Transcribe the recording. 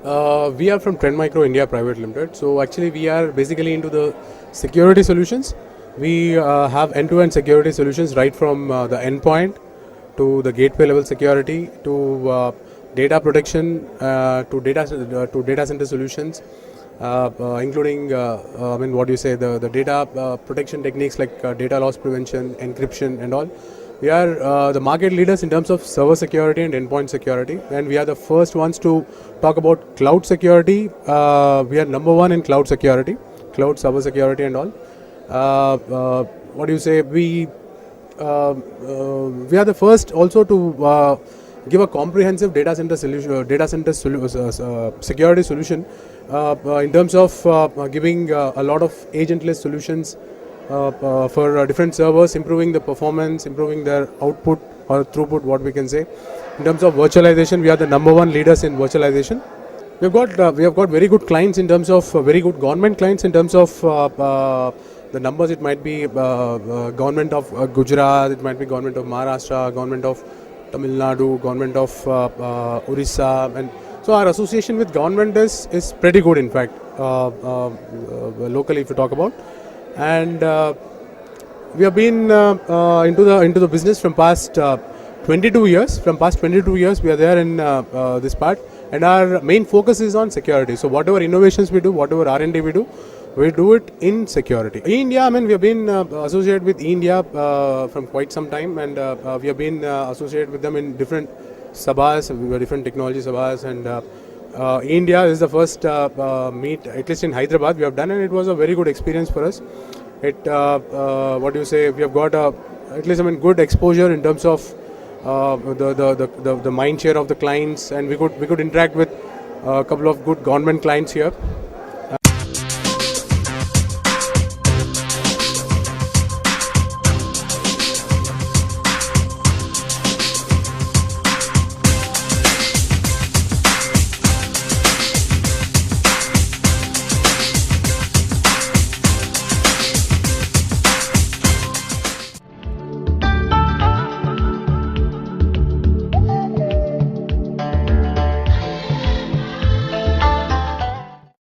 We are from Trend Micro India Private Limited. So actually we are basically into the security solutions. We have end-to-end security solutions right from the endpoint to the gateway level security to data protection to data center solutions, including what do you say, the data protection techniques like data loss prevention, encryption, and all. We are the market leaders in terms of server security and endpoint security, and we are the first ones to talk about cloud security. We are number one in cloud security, cloud server security, and all. What do you say? We are the first also to give a comprehensive data center solution, security solution in terms of giving a lot of agentless solutions for different servers, improving the performance, improving their output or throughput, what we can say. In terms of virtualization, we are the number one leaders in virtualization. We have got very good clients in terms of very good government clients in terms of the numbers. It might be government of Gujarat, it might be government of Maharashtra, government of Tamil Nadu, government of Orissa, and so our association with government is pretty good. In fact, locally, if you talk about, and we have been into the business from past 22 years. From past 22 years, we are there in this part, and our main focus is on security. So whatever innovations we do, whatever R&D we do it in security. India, I mean, we have been associated with India from quite some time, and we have been associated with them in different sabhas, different technology sabhas, and India is the first meet, at least in Hyderabad, we have done, and it was a very good experience for us. What do you say? We have got at least good exposure in terms of the mind share of the clients, and we could interact with a couple of good government clients here.